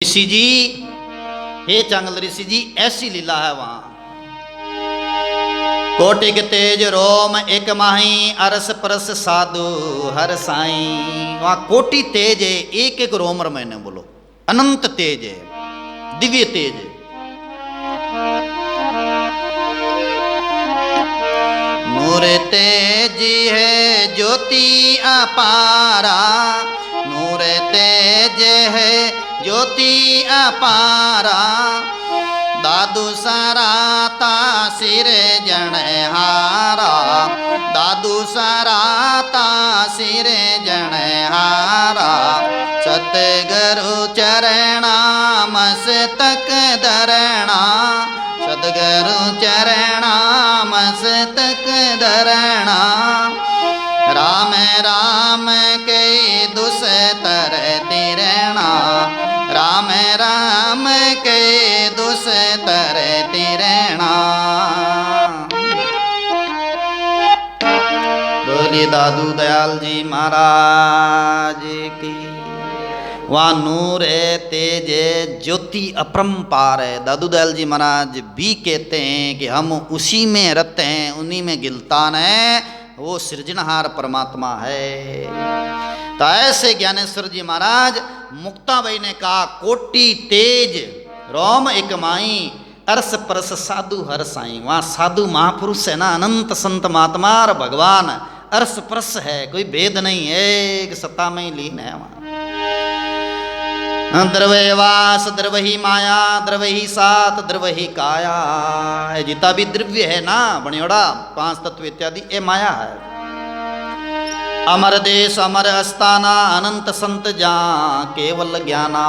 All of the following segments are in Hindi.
ऋषि जी, हे चांगल ऋषि जी, ऐसी लीला है वहां। कोटिक तेज रोम एक माही, अरस परस साधु हर साई। वहां कोटि तेज है, एक एक रोमर मैंने बोलो, अनंत तेज है, दिव्य तेज है। नूर तेज है ज्योति अपारा, नूर तेज है ज्योति अपारा। दादू सराता सिर जनहारा, दादू सराता सिर जनहारा। सतगुरु चरणा मस्तक धरणा, सतगुरु चरणा मस्तक धरणा। राम राम के दुस्तर तिरणा, राम राम के दुस्तर तिरणा। बोली दादू दयाल जी महाराज की। वहाँ नूर है, तेज है, ज्योति अपरंपार है। दादू दयाल जी महाराज भी कहते हैं कि हम उसी में रहते हैं, उन्हीं में गिलतान है, वो सृजनहार परमात्मा है। तो ऐसे ज्ञानेश्वर जी महाराज, मुक्ताबाई ने कहा कोटि तेज रोम एक माई, अरस परस साधु हर साई। वहाँ साधु महापुरुष है ना, अनंत संत महात्मा और भगवान अरस परस है, कोई भेद नहीं है, एक सत्ता में ही लीन है वहाँ। द्रवय वास द्रवही माया, द्रवही सात द्रवही काया। जितना भी द्रव्य है ना बनियोड़ा, पांच तत्व इत्यादि, ये माया है। अमर देश अमर अस्ताना, अनंत संत जा केवल ज्ञाना।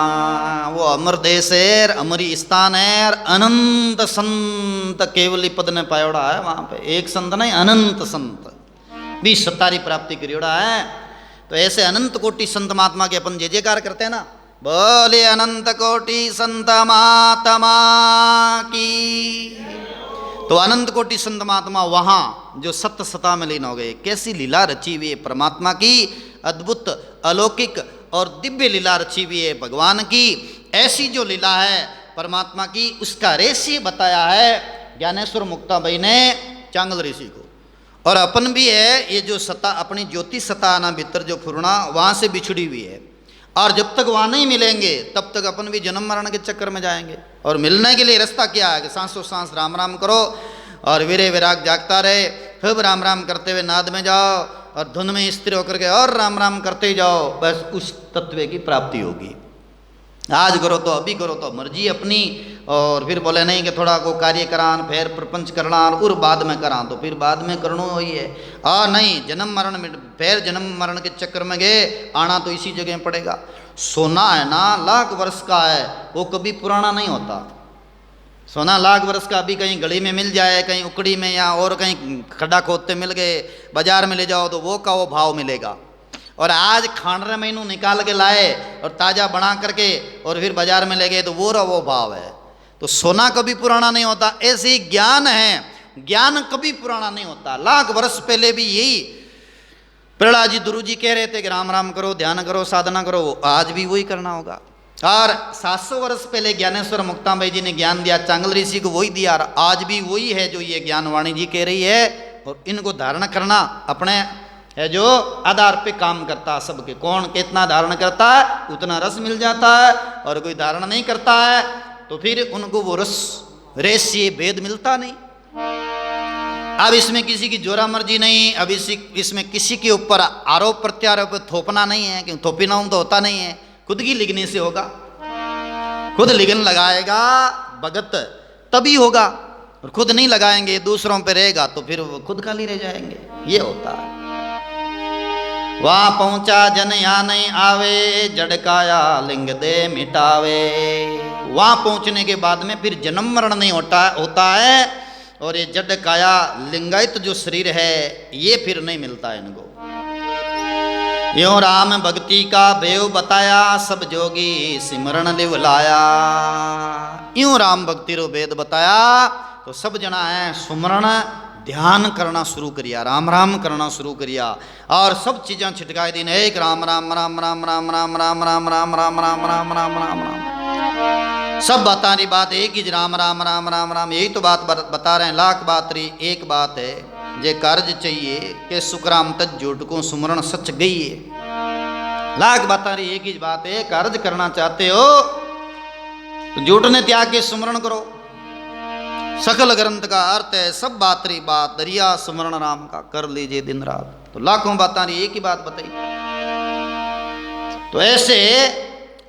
वो अमर देश है, अमरी स्थान है, अनंत संत केवली पद ने पायोड़ा है वहां पे। एक संत नहीं, अनंत संत भी सतारी प्राप्ति करियोड़ा है। तो ऐसे अनंत कोटि संत महात्मा के अपन जय जयकार करते हैं ना। बोले अनंत कोटि संत महात्मा की। तो अनंत कोटि संत महात्मा वहां जो सत्य सता में लीन हो गए। कैसी लीला रची हुई है परमात्मा की, अद्भुत अलौकिक और दिव्य लीला रची हुई है भगवान की। ऐसी जो लीला है परमात्मा की, उसका रहस्य बताया है ज्ञानेश्वर मुक्ताबाई ने चांगल ऋषि को। और अपन भी है, ये जो सत्ता अपनी ज्योति सत्ता आना भीतर जो फुरना, वहां से बिछड़ी हुई है। और जब तक वहाँ नहीं मिलेंगे तब तक अपन भी जन्म मरण के चक्कर में जाएंगे। और मिलने के लिए रास्ता क्या है कि सांसों सांस राम राम करो और वीरे विराग जागता रहे। खूब राम राम करते हुए नाद में जाओ और धुन में स्थिर होकर के और राम राम करते ही जाओ, बस उस तत्व की प्राप्ति होगी। आज करो तो अभी करो तो मर्जी अपनी, और फिर बोले नहीं कि थोड़ा को कार्य करान, फिर प्रपंच करना और बाद में करा, तो फिर बाद में करना वही है। नहीं, जन्म मरण में फिर जन्म मरण के चक्कर में गए, आना तो इसी जगह पड़ेगा। सोना है ना लाख वर्ष का है, वो कभी पुराना नहीं होता। सोना लाख वर्ष का अभी कहीं गली में मिल जाए, कहीं उकड़ी में या और कहीं खड्डा खोदते मिल गए, बाजार में ले जाओ तो वो का वो भाव मिलेगा। और आज खांडरे में इन्हों निकाल के लाए और ताज़ा बना करके और फिर बाजार में ले गए तो वो भाव है। तो सोना कभी पुराना नहीं होता। ऐसे ही ज्ञान है, ज्ञान कभी पुराना नहीं होता। लाख वर्ष पहले भी यही प्रहलाद जी गुरु जी कह रहे थे कि राम राम करो, ध्यान करो, साधना करो, आज भी वही करना होगा। और 700 वर्ष पहले ज्ञानेश्वर मुक्ताबाई जी ने ज्ञान दिया, चांगल ऋषि को वही दिया, आज भी वही है जो ये ज्ञानवाणी जी कह रही है। और इनको धारण करना अपने है जो आधार पे काम करता है सबके। कौन कितना धारण करता है उतना रस मिल जाता है, और कोई धारण नहीं करता है तो फिर उनको वो रस रहस्य भेद मिलता नहीं। अब इसमें किसी की जोरा मर्जी नहीं, अब इसमें किसी के ऊपर आरोप प्रत्यारोप थोपना नहीं है, क्योंकि थोपना तो होता नहीं है, खुद की लिखने से होगा। खुद लिखन लगाएगा भगत तभी होगा, और खुद नहीं लगाएंगे दूसरों पे रहेगा तो फिर वो खुद खाली रह जाएंगे। ये होता है। वहाँ पहुँचा जन यहाँ नहीं आवे, जड़काया लिंग दे मिटावे। वहाँ पहुँचने के बाद में फिर जन्म मरण नहीं होता है, और ये जड़ काया लिंगायत जो शरीर है ये फिर नहीं मिलता इनको। यों राम भक्ति का भेव बताया, सब जोगी सिमरण लिव लाया। यूं राम भक्ति रो भेद बताया तो सब जना है सुमरण ध्यान करना शुरू करिया, राम राम करना शुरू करिया, और सब चीज़ें छिटकाई दी। एक राम राम राम राम राम राम राम राम राम राम राम राम राम राम राम राम। सब बातां री बात एक ही, राम राम राम राम राम, यही तो बात बता रहे हैं। लाख बात री एक बात है, जे कार्य चाहिए कि सुखराम तज झूठ को सुमरण सच गई है। लाख बातां री एक ही बात है, कार्य करना चाहते हो तो झूठ ने त्याग के सुमरण करो। सकल ग्रंथ का अर्थ है सब बात री बात, दरिया सुमरण राम का कर लीजिए दिन रात। तो लाखों बातां री एक ही बात बताई। तो ऐसे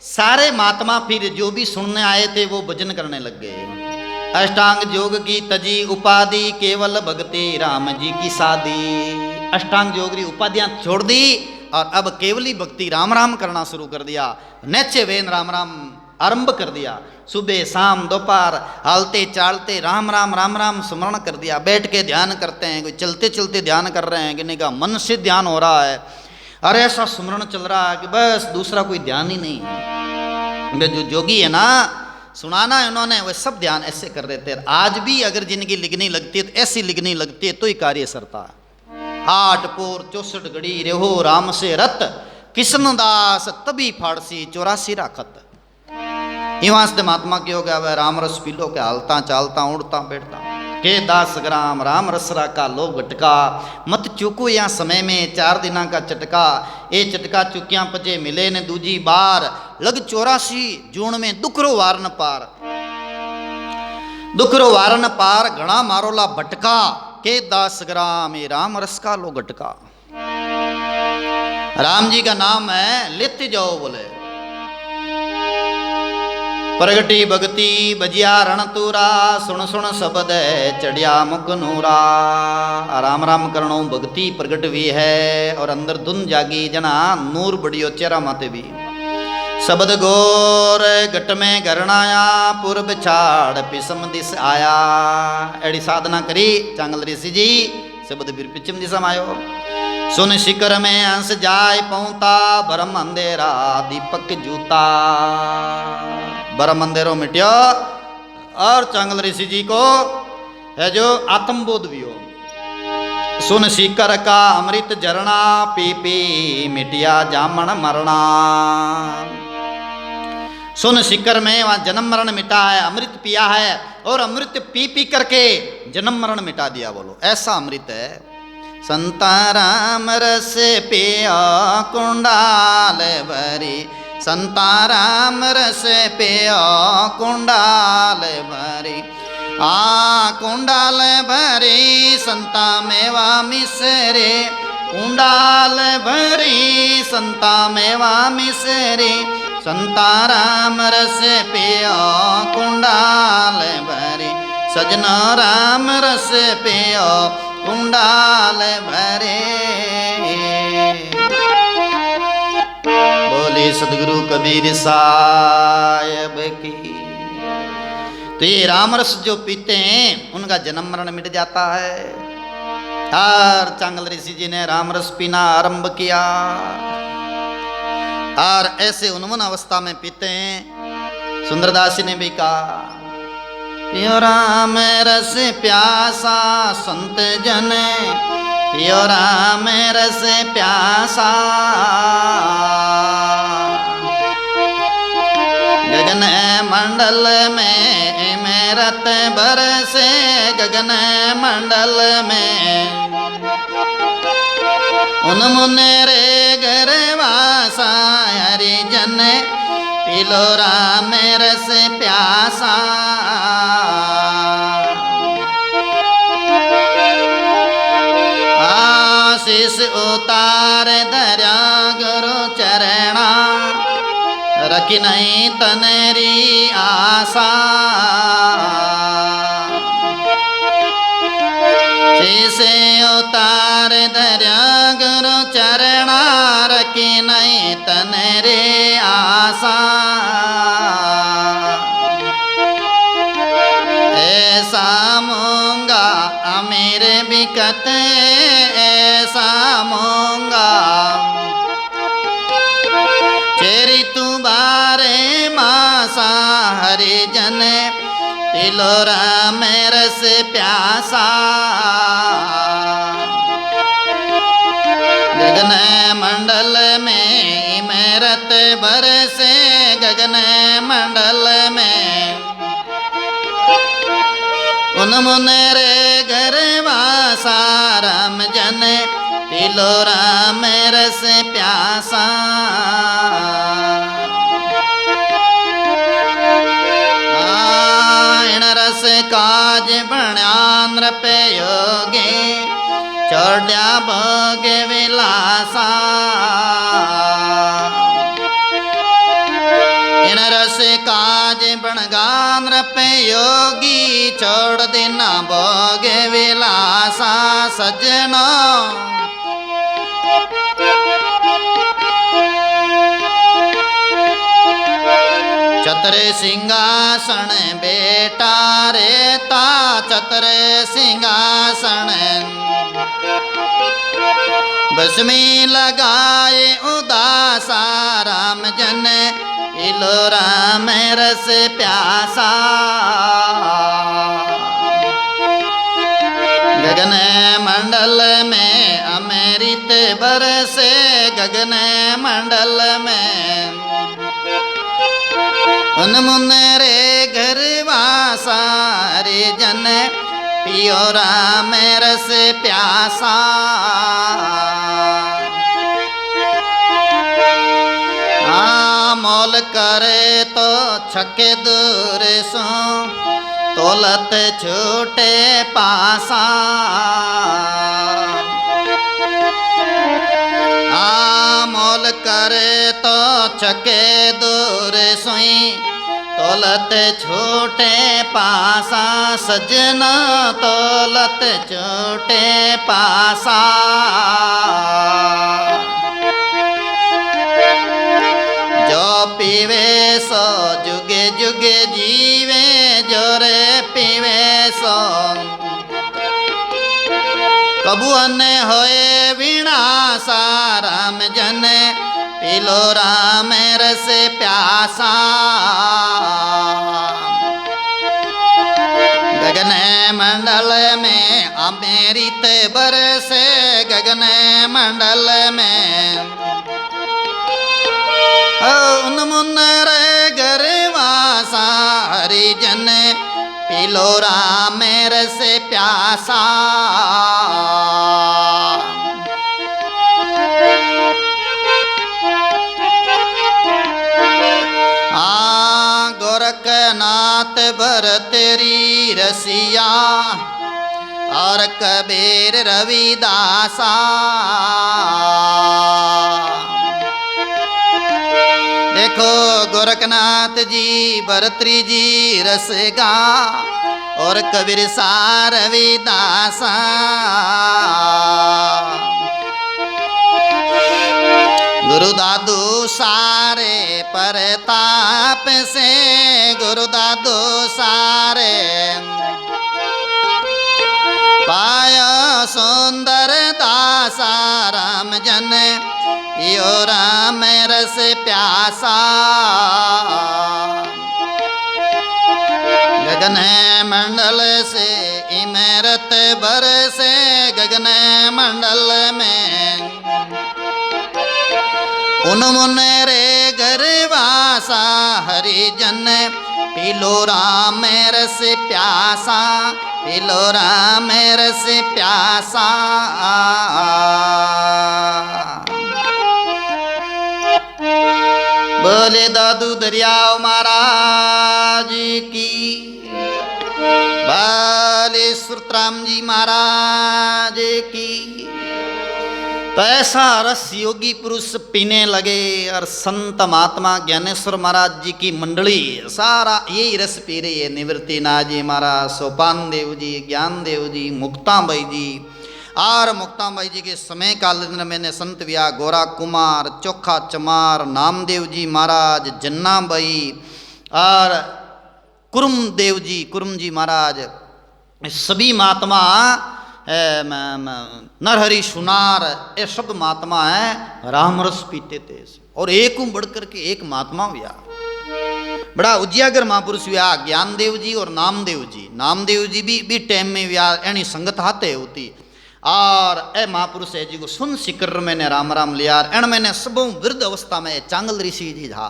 सारे महात्मा फिर जो भी सुनने आए थे वो भजन करने लग गए। अष्टांग योग की तजी उपाधि, केवल भगति राम जी की साधी। अष्टांग योग की उपाधियां छोड़ दी और अब केवली भक्ति राम राम करना शुरू कर दिया। नैचे वेन राम राम आरंभ कर दिया। सुबह शाम दोपहर हालते चालते राम राम राम राम स्मरण कर दिया। बैठ के ध्यान करते हैं, कोई चलते चलते ध्यान कर रहे हैं, किन्हीं का मन से ध्यान हो रहा है, और ऐसा स्मरण चल रहा है कि बस दूसरा कोई ध्यान ही नहीं है। जो जोगी है ना, सुनाना है उन्होंने, वे सब ध्यान ऐसे कर रहे थे। आज भी अगर जिनकी लिखनी लगती है तो ऐसी लिखनी लगती है तो ही कार्य सरता है। 8 पोर 64 घड़ी रेहो राम से रत, कृष्णदास तभी फाड़सी 84 राखत। वास्ते महात्मा की हो गया वह राम रस पी लो के, हालता चालता उड़ता बैठता के 10 ग्राम राम रसरा का लो गटका, मत चूको या समय में 4 दिना का चटका। ए चटका चुकिया पचे मिले ने दूजी बार, लग 84 जून में दुखरो वारन पार। दुखरो वारन पार घना मारोला भटका, के 10 ग्राम ए राम रस का लो गटका। राम जी का नाम है, लेते जाओ बोले। प्रगटी भगति बजिया रणतूरा, सुन सुन शब्द चढ़िया मुख नूरा। राम राम करणो भक्ति प्रगट भी है और अंदर धुन जागी जना नूर बढ़ियो चेहरा माते भी। शब्द गोर घट में घरणाया, पूर्व छाड़ पिसम दिस आया। एड़ी साधना करी चांगल ऋषि जी, शब्द फिर पिछम दिशा में आयो। सुन शिखर में हंस जाय पहुंता, भरम अंधेरा दीपक जूता। भरम अंधेरो मिट्यो और चांगल ऋषि जी को है जो आत्मबोध भी हो। सुन शिखर का अमृत झरना, पी पी मिटिया जामन मरना। सुन शिखर में वहां जन्म मरण मिटा है, अमृत पिया है और अमृत पी पी करके जन्म मरण मिटा दिया। बोलो ऐसा अमृत है। संता राम रस पिया कुंडाल भरी, संता राम रस पिया कुंडाल भरी। कुंडाल भरी संता मेवा मिसरे, कुंडाल भरी संता मेवा मिसरे। संता राम रस पिया कुंडाल भरी, सजना राम रस पिया कुंडाल भरे। बोले सदगुरु कबीर साहिब की। तो ये रामरस जो पीते हैं उनका जन्म मरण मिट जाता है। और चांगल ऋषि जी ने रामरस पीना आरंभ किया और ऐसे उन्मन अवस्था में पीते हैं। सुंदरदास जी ने भी कहा, पियो राम रस प्यासा संत जन, पियो राम रस प्यासा। गगन मंडल में मेरत बरसे, गगन मंडल में उन मुनेरे गरवासा। हरिजन पिलो राम रस प्यासा। आशीष उतार धरा गुरु चरणा, रखी नहीं तनरी आशा। शीश उतार धरा गुरु चरणा, रखी नहीं तनरे आशा। ऐसा मूंगा अमीर बिकत, ऐसा मूंगा चेरी तू बारे मासा। हरिजन पिलो राम रस प्यासा। गगन मंडल में मेरत बरसे, गगन मंडल में उन मुने रे घर वासा राम जन पीलो राम रस प्यासा। रस काज बण्या नृपे योगे चढ़्या भोगे विलासा। इन रस काज बणगा नृपे योगी छोड़ देना भोगे विलासा। सजना चतर सिंहासन बेटा रेता चतर सिंहासन। बस में लगाए उदासा राम जन इलो राम रस प्यासा। गगन मंडल में अमृत बरसे गगन मंडल में। उन मुन रे घर वासा रे जन पियो राम रस प्यासा। मोल करे तो छके दूर सो तोलत छूटे पासा। मोल करे तो छके दूर सोई तोलत छूटे पासा। सजना तोलत छूटे पासा। जो पीवे सो जुगे जुगे जीवे जो रे पीवे सो कबू अन होए विनाशा। राम जन पीलो राम रस प्यासा। गगन मंडल में अमृत बरसे गगन मंडल में। उन मुन रे घर वासा हरिजन पीलो राम रस प्यासा। गोरखनाथ भर तेरी रसिया और कबीर रविदासा। देखो गोरखनाथ जी भरतरी जी रसगा और कबीर सा रविदासा। गुरु दादू सारे परताप से गुरु दादू सारे पाया सुंदर दासा। राम जन यो राम रस प्यासा। गगन मंडल से इमरत बरसे गगन मंडल में। उन मुन रे घर वासा हरिजन पीलो राम रस प्यासा। पीलो राम रस प्यासा। बोले दादू दरियाव महाराज की। बोले सुरतराम जी महाराज की। तो ऐसा रस योगी पुरुष पीने लगे और संत महात्मा ज्ञानेश्वर महाराज जी की मंडली सारा यही रस पी रही है। निवृत्ति नाथ जी महाराज, सोपान देव जी, ज्ञान देव जी, मुक्ताबाई जी। और मुक्ताबाई जी के समय काल में मैंने संत विया गोरा कुमार, चोखा चमार, नामदेव जी महाराज, जन्नाबाई और कुरुम देव जी, कुरुम जी महाराज, सभी महात्मा नरहरि सुनार, ये सब महात्मा हैं रामरस पीते थे। और एक बढ़कर के एक महात्मा हुआ, बड़ा उजियागर महापुरुष हुआ ज्ञानदेव जी और नामदेव जी। नामदेव जी भी टाइम में हुआ यानी संगत हाथे होती। और ए महापुरुष है जी को सुन सिकर मैंने राम राम लिया। एण मैंने सब वृद्ध अवस्था में चांगल ऋषि जी था,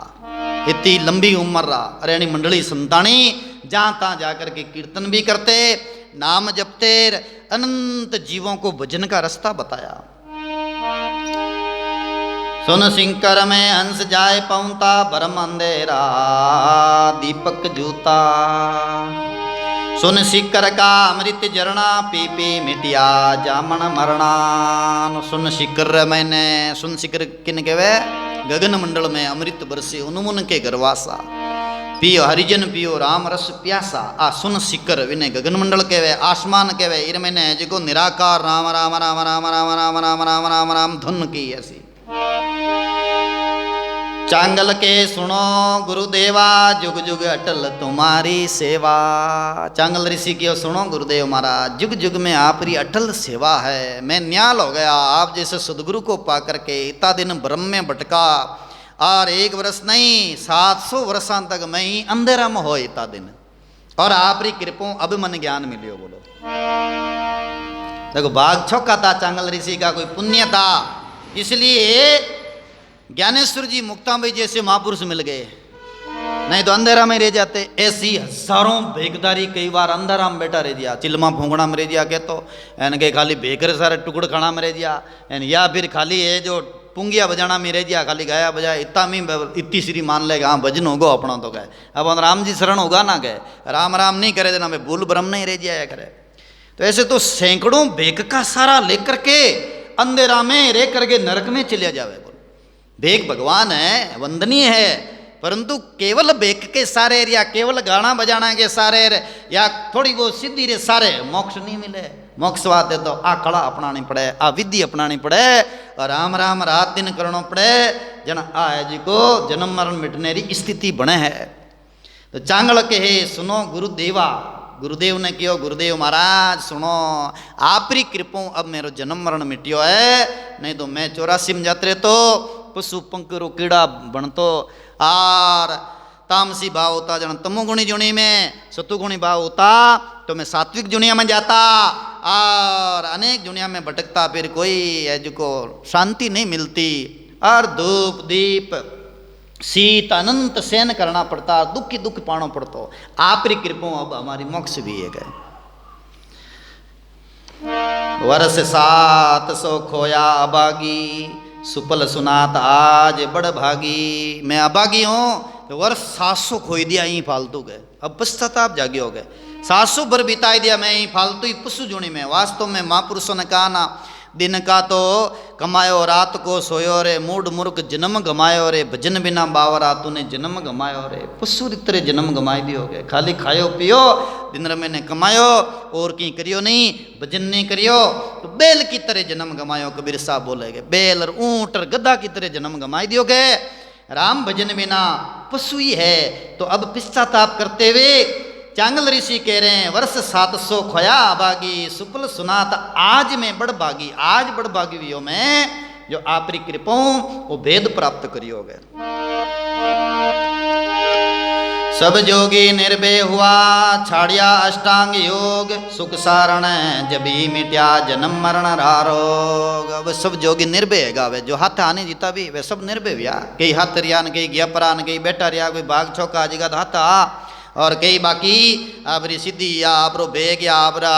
इतनी लंबी उम्र रहा। अरे मंडली संतानी जहाँ तहाँ जाकर के कीर्तन भी करते, नाम जपते अनंत जीवों को भजन का रास्ता बताया। सुन सिंकर में हंस जाए पौंता, भरम अंधेरा दीपक जूता। सुन सिकर का अमृत झरना, पी पी मिटिया जामन मरना। सुन सिकर मैंने, सुन सिकर किन कहवे, गगन मंडल में अमृत बरसे उन्मुन के गरवासा। पियो हरिजन पियो राम रस प्यासा। आ सुन सिकर विने गगन मंडल कहवे, आसमान कहवे। इन मैंने जिको निराकार राम राम राम राम राम राम राम राम राम राम धुन की ऐसी। चांगल के सुनो गुरुदेवा, जुग जुग अटल तुम्हारी सेवा। चांगल ऋषि की सुनो गुरुदेव महाराज, जुग जुग में आपरी अटल सेवा है। मैं न्याल हो गया आप जैसे सदगुरु को पा करके। इतना दिन ब्रह्म में भटका और 1 वर्ष नहीं 700 वर्षां तक मैं ही अंधेरा में हो इतना दिन, और आपरी कृपा अब मन ज्ञान मिलियो। बोलो देखो बाघ छौका था चांगल ऋषि का, कोई पुण्य था, इसलिए ज्ञानेश्वर जी मुक्ताबाई जैसे महापुरुष मिल गए, नहीं तो अंधेरा में रह जाते। ऐसी हजारों भेकदारी कई बार अंधेरा में बैठा रह दिया, चिल्मा फूंकना में रह दिया के तो एन के खाली भेकर सारे टुकड़ खाना में रह दिया, या फिर खाली है जो पुंगिया बजाना में रह दिया, खाली गाया बजाया इतना में इतनी श्री मान लेगा हाँ भजन होगा अपना तो गए। अब राम जी शरण होगा ना गए, राम राम नहीं करे देना में भूल ब्रह्म नहीं रह जाया करे। तो ऐसे तो सैकड़ों भेक का सारा लेकर के अंधेरा में रह करके नरक में चलिया जावे। भेक भगवान है, वंदनीय है, परंतु केवल भेक के सारे या केवल गाना बजाना के सारे या थोड़ी बहुत सिद्धि रे सारे मोक्ष नहीं मिले। मोक्ष वाते तो आ कला अपनानी पड़े, आ विधि अपनानी पड़े, और राम राम रात दिन करना पड़े, जन आय जी को जन्म मरण मिटने री स्थिति बने है। तो चांगल के हे सुनो गुरुदेवा, गुरुदेव ने कहो गुरुदेव महाराज सुनो, आपरी कृपा अब मेरो जन्म मरण मिटियो है, नहीं तो मैं 84 में जाते तो पशु पंकरो कीड़ा बनतो, और तामसी भाव होता जन तमोगुणी जुनी में, सतुगुणी भाव होता तो मैं सात्विक दुनिया में जाता, और अनेक दुनिया में भटकता, फिर कोई है जो को शांति नहीं मिलती, और धूप दीप शीत अनंत सहन करना पड़ता, दुख ही दुख पाना पड़ता। आपरी कृपा अब हमारी मोक्ष भी है गए। वर्ष 700 खोया अभागी, सुपल सुनात आज बड़ भागी। मैं अभागी हूँ तो वर्ष 700 खोई दिया यहीं फालतू गए, अब पश्चाताप जागे हो गए। 700 बर बिताई दिया मैं यहीं फालतू ही पशु जुणी में। वास्तव में महापुरुषों ने कहा ना, दिन का तो कमायो रात को सोयो रे, मूड मूर्ख जन्म गमायो रे, भजन बिना बावरा तूने जन्म गमायो रे। पशु तरह जन्म गमाई दियो गए, खाली खायो पियो दिन मैंने कमायो और की करियो नहीं, भजन नहीं करियो तो बैल की तरह जन्म गमायो। कबीर साहब बोलेगे बैल और ऊंट और गधा की तरह जन्म गमाई दियो गए। राम भजन बिना पशु ही है। तो अब पश्चाताप करते हुए चांगल ऋषि कह रहे हैं, वर्ष 700 खोया अभागी, सुपल सुनात आज मैं बड़ भागी। आज बड़ भागी हुई मैं जो आपरी कृपा वो भेद प्राप्त करियोगे। सब जोगी निर्भय हुआ, छाड़िया अष्टांग योग, सुख सारण जबी मिट्या जन्म मरण रारोग। अब सब जोगी निर्भय है गावे, जो हाथ आने जीता भी वे सब निर्भय हुआ। कई हाथ रिया न, कई गया परा न, कई बैठा रिया, कोई बाघ चौका जिगा हाथ आ, और कई बाकी आपरी सिद्धि या आपरो बेग या आपरा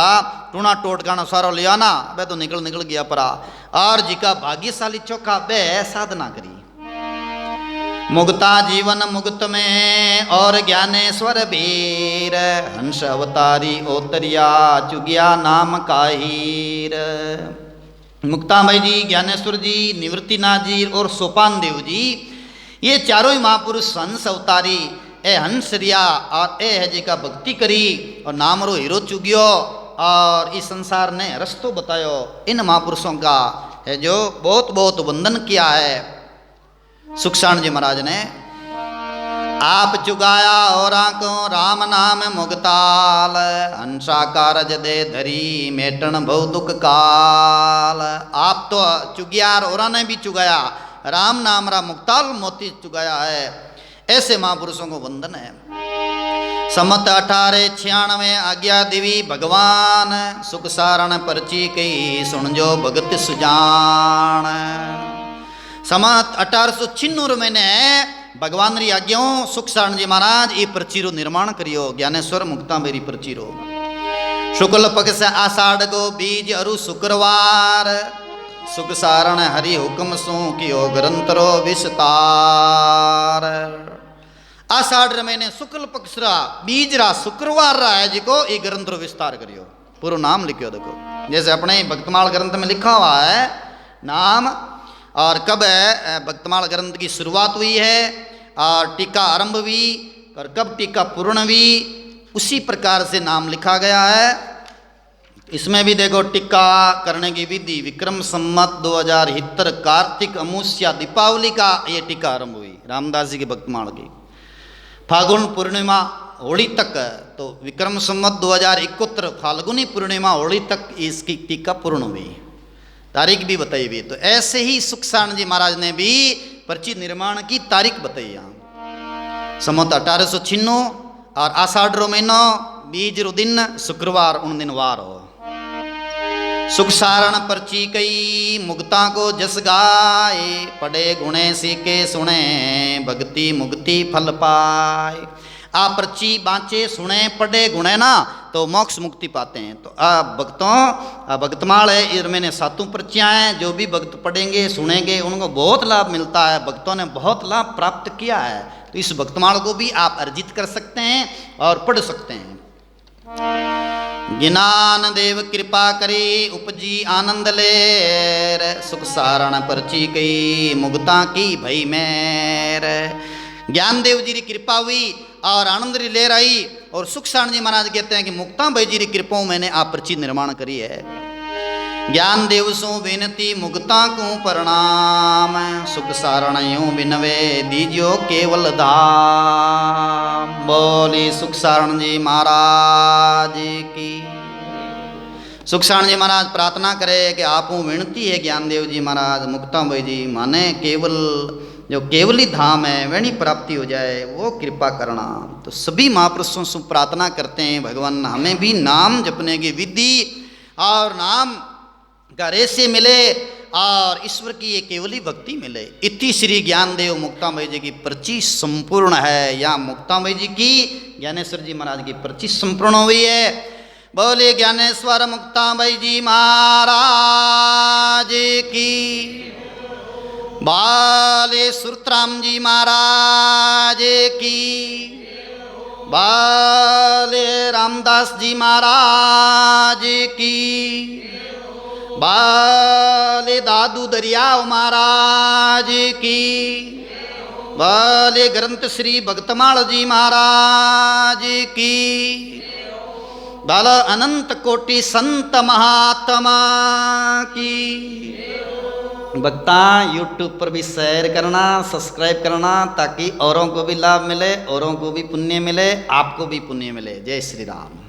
टूना टोट गाना सारो लिया ना, वे तो निकल गया परा। और जिका भाग्यशाली चौका वे साधना करी। मुक्ता जीवन मुक्त में और ज्ञानेश्वर वीर, हंस अवतारी ओतरिया चुगिया नाम काहीर। मुक्ताबाई जी, ज्ञानेश्वर जी, निवृत्तिनाथ जी और सोपान देव जी, ये चारों ही महापुरुष हंस अवतारी ए हंस रिया और ए है जी का भक्ति करी और नाम रो हीरो चुगियो और इस संसार ने रस्तो बतायो। इन महापुरुषों का है जो बहुत बहुत वंदन किया है। सुखसाण जी महाराज ने आप चुगाया और को राम नाम मुगताल, हंसा कारज दे धरी मेटन बहु दुख काल। आप तो चुगिया और ने भी चुगाया, राम नाम रा मुक्ताल मोती चुगाया है। ऐसे महापुरुषों को वंदन है। समत 1896 आज्ञा दिवी भगवान, सुख सारण परची कई सुन जो भगत सुजान। समत 1896 में ने भगवान री आज्ञाओं सुख सारण जी महाराज ये पर्ची रो निर्माण करियो। ज्ञानेश्वर मुक्ताबेरी पर्ची रो शुक्ल पक्ष आषाढ़ को बीज अरु शुक्रवार, सुख सारण हरि हुक्म सो कियो ग्रंथरो विस्तार। आषाढ़ महीने शुक्ल पक्ष रा बीज रा शुक्रवार रा है जिको ये ग्रंथ रो विस्तार करियो, पूरा नाम लिखियो। देखो जैसे अपने भक्तमाल ग्रंथ में लिखा हुआ है नाम और कब भक्तमाल ग्रंथ की शुरुआत हुई है और टीका आरंभ हुई और कब टीका पूर्ण हुई, उसी प्रकार से नाम लिखा गया है। इसमें भी देखो टीका करने की विधि विक्रम संवत 2070 कार्तिक अमावस्या दीपावली का ये टीका आरंभ हुई रामदास जी के भक्तमाल की। फागुन पूर्णिमा होली तक, तो विक्रम संवत 2071 फाल्गुनी पूर्णिमा होली तक इसकी टीका पूर्ण हुई, तारीख भी बताई हुई। तो ऐसे ही सुखसारण जी महाराज ने भी पर्ची निर्माण की तारीख बताई यहाँ। संवत 1896 और आषाढ़ रो महीनो बीज रो दिन शुक्रवार उन दिन वार हो। सुख सारण पर्ची कई मुक्ता को जस गाए, पढ़े गुणे सीखे सुने भक्ति मुक्ति फल पाए। आ पर्ची बाँचे सुने पढ़े गुणे ना तो मोक्ष मुक्ति पाते हैं। तो भक्तों भक्तमाल है, इनमें 7 पर्चियाँ हैं। जो भी भक्त पढ़ेंगे सुनेंगे उनको बहुत लाभ मिलता है, भक्तों ने बहुत लाभ प्राप्त किया है। तो इस भक्तमाल को भी आप अर्जित कर सकते हैं और पढ़ सकते हैं। ज्ञान देव कृपा करी उपजी आनंद लेर, सुख सारण पर्ची कई मुक्ता की भई मेर। ज्ञान देव जी की कृपा हुई और आनंद री लेर आई और सुख सारण जी महाराज कहते हैं कि मुक्ता भाई जी की कृपा मैंने आप पर्ची निर्माण करी है। ज्ञान देव सो विनती मुक्ता को प्रणाम, सुख सारण यूं विनवे दीजियो केवल धाम। बोली सुख सारण जी महाराज की। सुख सारण जी महाराज प्रार्थना करे कि आपको विनती है ज्ञानदेव जी महाराज मुक्ता भाई जी माने केवल जो केवली धाम है वही प्राप्ति हो जाए, वो कृपा करना। तो सभी महापुरुषों से प्रार्थना करते हैं भगवान हमें भी नाम जपने की विधि और नाम का रहस्य मिले और ईश्वर की ये केवली भक्ति मिले। इति श्री ज्ञानदेव मुक्तामय जी की पर्ची संपूर्ण है। यहाँ मुक्तामय जी की ज्ञानेश्वर जी महाराज की पर्ची संपूर्ण हुई है। बोले ज्ञानेश्वर मुक्तामय जी महाराज की, बाले सुरतराम जी महाराज की, बाले रामदास जी महाराज की, बाले दादू दरियाव महाराज की, बाले ग्रंथ श्री भक्तमाल जी महाराज की, बाला अनंत कोटि संत महात्मा की। भक्ता यूट्यूब पर भी शेयर करना, सब्सक्राइब करना ताकि औरों को भी लाभ मिले, औरों को भी पुण्य मिले, आपको भी पुण्य मिले। जय श्री राम।